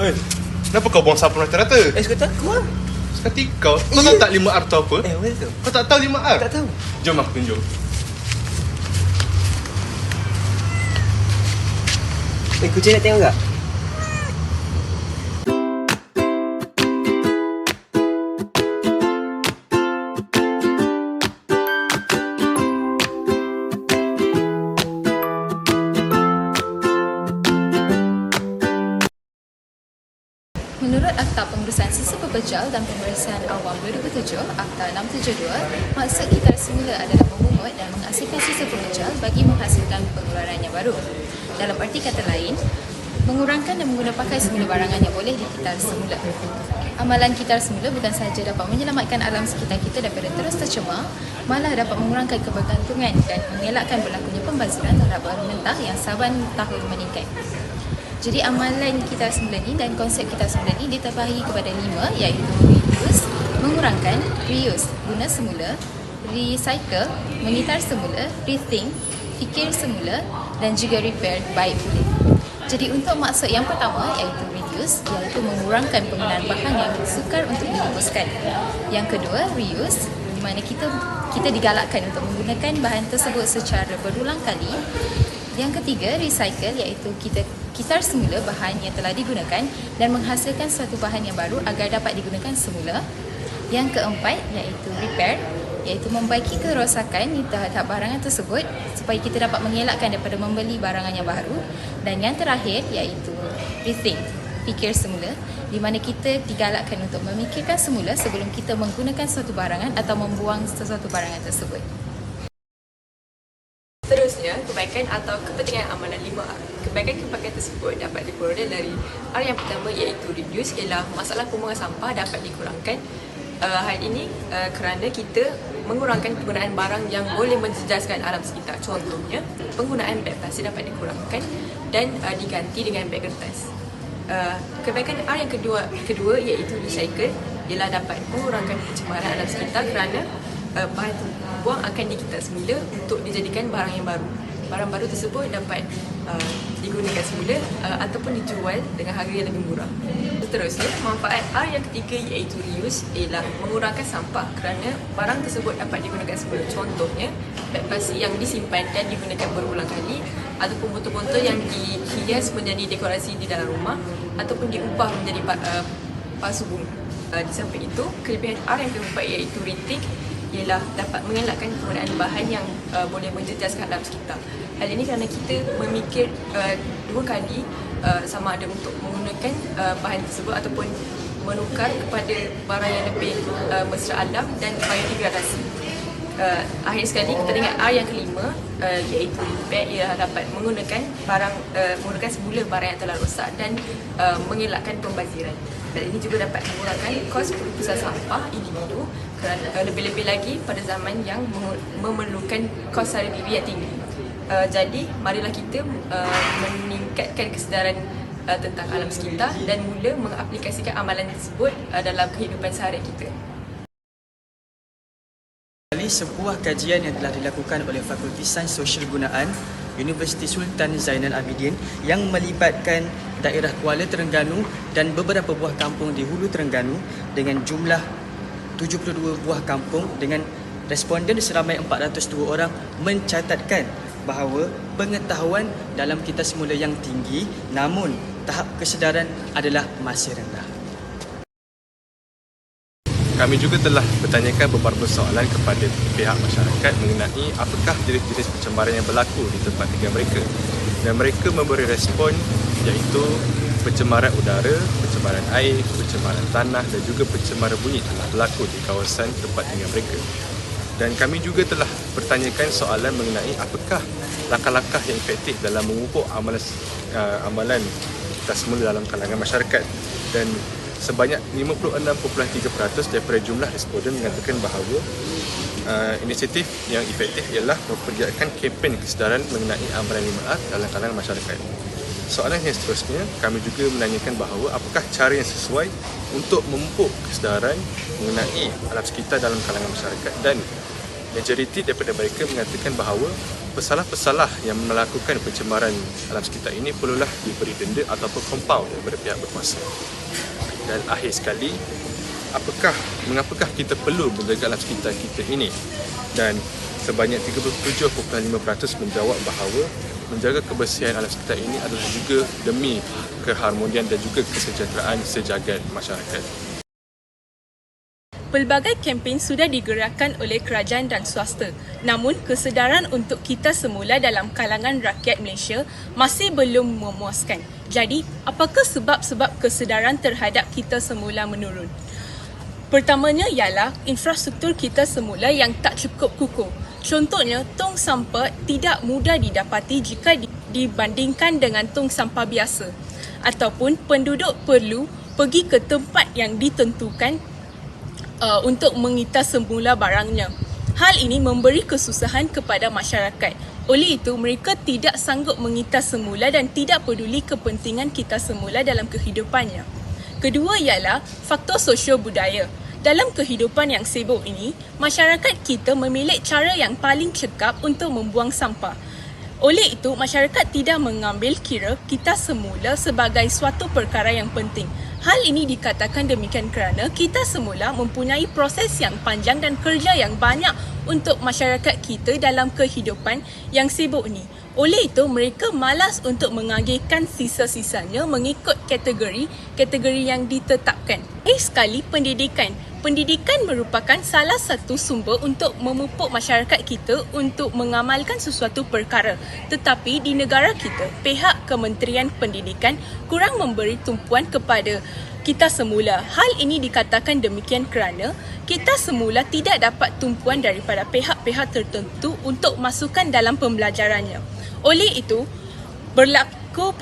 Eh, kenapa kau buang sapu rata-rata? Sekata aku lah. Seketika kau tahu tak 5R tu apa? Mana tu? Kau tak tahu 5R? Tak tahu. Jom aku tunjuk. Kucing nak tengok tak? Menurut Akta Pengurusan Sisa Pepejal dan Pemeriksaan Awam 2007, Akta 672, maksud kitar semula adalah memungut dan menghasilkan sisa pepejal bagi menghasilkan pengeluaran yang baru. Dalam arti kata lain, mengurangkan dan menggunakan pakai semula barangan yang boleh dikitar semula. Amalan kitar semula bukan sahaja dapat menyelamatkan alam sekitar kita daripada terus tercemar, malah dapat mengurangkan kebergantungan dan mengelakkan berlakunya pembaziran terhadap bahan mentah yang saban tahun meningkat. Jadi amalan kitar semula ni dan konsep kitar semula ni diterbahagi kepada 5, iaitu reduce, mengurangkan, reuse, guna semula, recycle, mengitar semula, rethink, fikir semula dan juga repair, baik pulih. Jadi untuk maksud yang pertama iaitu reduce, iaitu mengurangkan penggunaan bahan yang sukar untuk dihapuskan. Yang kedua, reuse, di mana kita digalakkan untuk menggunakan bahan tersebut secara berulang kali. Yang ketiga, recycle, iaitu kita kitar semula bahan yang telah digunakan dan menghasilkan suatu bahan yang baru agar dapat digunakan semula. Yang keempat, iaitu repair, iaitu membaiki kerosakan terhadap barangan tersebut supaya kita dapat mengelakkan daripada membeli barangan yang baru. Dan yang terakhir, iaitu rethink, fikir semula, di mana kita digalakkan untuk memikirkan semula sebelum kita menggunakan suatu barangan atau membuang sesuatu barangan tersebut. Seterusnya, kebaikan atau kepentingan amalan 5R. Kebaikan-kebaikan tersebut dapat diperoleh dari R yang pertama iaitu reduce, ialah masalah pembuangan sampah dapat dikurangkan. Hal ini kerana kita mengurangkan penggunaan barang yang boleh menjejaskan alam sekitar. Contohnya, penggunaan beg plastik dapat dikurangkan dan diganti dengan beg kertas. Kebaikan R yang kedua iaitu recycle, ialah dapat mengurangkan pencemaran alam sekitar kerana bahan terbuang akan dikitar semula untuk dijadikan barang yang baru. Barang baru tersebut dapat digunakan semula ataupun dijual dengan harga yang lebih murah. Seterusnya, manfaat R yang ketiga iaitu reuse, ialah mengurangkan sampah kerana barang tersebut dapat digunakan semula. Contohnya, beg plastik yang disimpan dan digunakan berulang kali ataupun botol-botol yang dihias menjadi dekorasi di dalam rumah ataupun diubah menjadi pasu bunga. Di samping itu, kelebihan R yang keempat iaitu rethink, ialah dapat mengelakkan penggunaan bahan yang boleh menjejaskan alam sekitar. Hal ini kerana kita memikir dua kali sama ada untuk menggunakan bahan tersebut ataupun menukar kepada barang yang lebih mesra alam dan biodegradasi. Akhir sekali, kita dengan R yang kelima iaitu repair, ialah dapat menggunakan semula barang yang telah rosak dan mengelakkan pembaziran. Dan ini juga dapat mengurangkan kos pengurusan sampah individu kerana lebih-lebih lagi pada zaman yang memerlukan kos sara diri yang tinggi. Jadi, marilah kita meningkatkan kesedaran tentang alam sekitar dan mula mengaplikasikan amalan tersebut dalam kehidupan seharian kita. Sebuah kajian yang telah dilakukan oleh Fakulti Sains Sosial Gunaan Universiti Sultan Zainal Abidin yang melibatkan daerah Kuala Terengganu dan beberapa buah kampung di Hulu Terengganu dengan jumlah 72 buah kampung dengan responden seramai 402 orang mencatatkan bahawa pengetahuan dalam kitar semula yang tinggi namun tahap kesedaran adalah masih rendah. Kami juga telah bertanyakan beberapa soalan kepada pihak masyarakat mengenai apakah jenis-jenis pencemaran yang berlaku di tempat tinggal mereka. Dan mereka memberi respon iaitu pencemaran udara, pencemaran air, pencemaran tanah dan juga pencemaran bunyi telah berlaku di kawasan tempat tinggal mereka. Dan kami juga telah bertanyakan soalan mengenai apakah langkah-langkah yang efektif dalam memupuk amalan kitar semula dalam kalangan masyarakat. Dan sebanyak 56.3% daripada jumlah responden mengatakan bahawa inisiatif yang efektif ialah mempergiatkan kempen kesedaran mengenai amalan 5R dalam kalangan masyarakat. Soalan yang seterusnya, kami juga menanyakan bahawa apakah cara yang sesuai untuk memupuk kesedaran mengenai alam sekitar dalam kalangan masyarakat dan majoriti daripada mereka mengatakan bahawa pesalah-pesalah yang melakukan pencemaran alam sekitar ini perlulah diberi denda ataupun kompaun daripada pihak berkuasa. Dan akhir sekali, mengapakah kita perlu menjaga alam sekitar kita ini? Dan sebanyak 37.5% menjawab bahawa menjaga kebersihan alam sekitar ini adalah juga demi keharmonian dan juga kesejahteraan sejagat masyarakat. Pelbagai kempen sudah digerakkan oleh kerajaan dan swasta. Namun, kesedaran untuk kita semula dalam kalangan rakyat Malaysia masih belum memuaskan. Jadi, apakah sebab-sebab kesedaran terhadap kita semula menurun? Pertamanya ialah infrastruktur kita semula yang tak cukup kukuh. Contohnya, tong sampah tidak mudah didapati jika dibandingkan dengan tong sampah biasa. Ataupun penduduk perlu pergi ke tempat yang ditentukan untuk mengitas semula barangnya. Hal ini memberi kesusahan kepada masyarakat. Oleh itu, mereka tidak sanggup mengitas semula dan tidak peduli kepentingan kita semula dalam kehidupannya. Kedua ialah faktor sosio budaya. Dalam kehidupan yang sibuk ini, masyarakat kita memilih cara yang paling cekap untuk membuang sampah. Oleh itu, masyarakat tidak mengambil kira kita semula sebagai suatu perkara yang penting. Hal ini dikatakan demikian kerana kita semula mempunyai proses yang panjang dan kerja yang banyak untuk masyarakat kita dalam kehidupan yang sibuk ini. Oleh itu, mereka malas untuk mengagihkan sisa-sisanya mengikut kategori yang ditetapkan. Sekali, pendidikan. Pendidikan merupakan salah satu sumber untuk memupuk masyarakat kita untuk mengamalkan sesuatu perkara. Tetapi di negara kita, pihak Kementerian Pendidikan kurang memberi tumpuan kepada kita semula. Hal ini dikatakan demikian kerana kita semula tidak dapat tumpuan daripada pihak-pihak tertentu untuk masukkan dalam pembelajarannya. Oleh itu, berlaku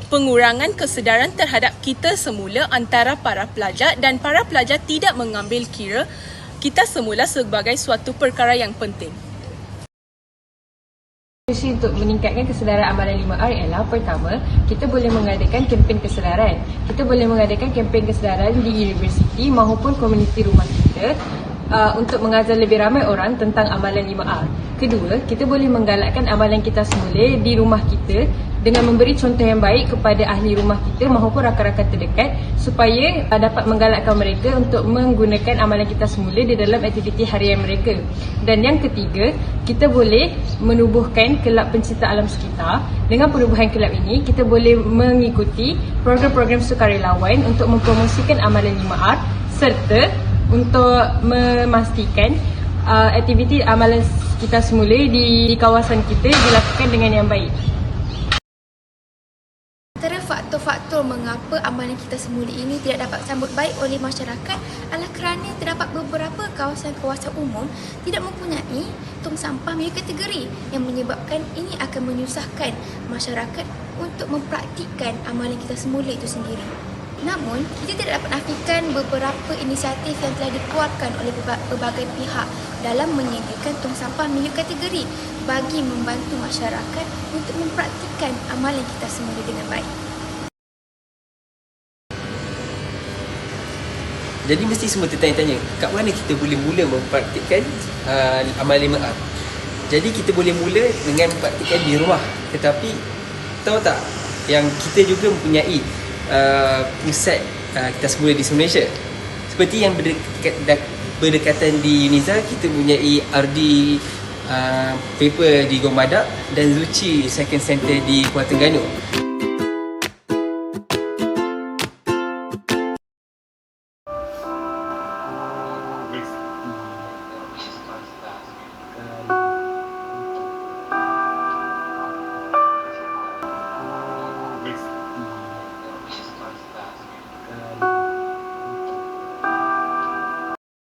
pengurangan kesedaran terhadap kita semula antara para pelajar dan para pelajar tidak mengambil kira kita semula sebagai suatu perkara yang penting. Solusi untuk meningkatkan kesedaran amalan 5R ialah pertama, kita boleh mengadakan kempen kesedaran. Kita boleh mengadakan kempen kesedaran di universiti maupun komuniti rumah kita untuk mengajar lebih ramai orang tentang amalan 5R. Kedua, kita boleh menggalakkan amalan kita semula di rumah kita dengan memberi contoh yang baik kepada ahli rumah kita maupun rakan-rakan terdekat supaya dapat menggalakkan mereka untuk menggunakan amalan kita semula di dalam aktiviti harian mereka. Dan yang ketiga, kita boleh menubuhkan kelab pencinta alam sekitar. Dengan penubuhan kelab ini, kita boleh mengikuti program-program sukarelawan untuk mempromosikan amalan 5R serta untuk memastikan aktiviti amalan kita semula di kawasan kita dilakukan dengan yang baik. Antara faktor-faktor mengapa amalan kita semula ini tidak dapat sambut baik oleh masyarakat adalah kerana terdapat beberapa kawasan-kawasan umum tidak mempunyai tong sampah mengikut kategori yang menyebabkan ini akan menyusahkan masyarakat untuk mempraktikkan amalan kita semula itu sendiri. Namun, kita tidak dapat nafikan beberapa inisiatif yang telah dikeluarkan oleh pelbagai pihak dalam menyediakan tong sampah mengikut kategori bagi membantu masyarakat untuk mempraktikkan amalan kita semula dengan baik. Jadi mesti semua tertanya-tanya, kat mana kita boleh mula mempraktikkan amalan 5R? Jadi kita boleh mula dengan mempraktikkan di rumah. Tetapi tahu tak yang kita juga mempunyai pusat kita semula di Malaysia. Seperti yang berdekatan di UNIZA, kita mempunyai RD paper di Gong Badak dan Zuci Second Center di Kuala Terengganu.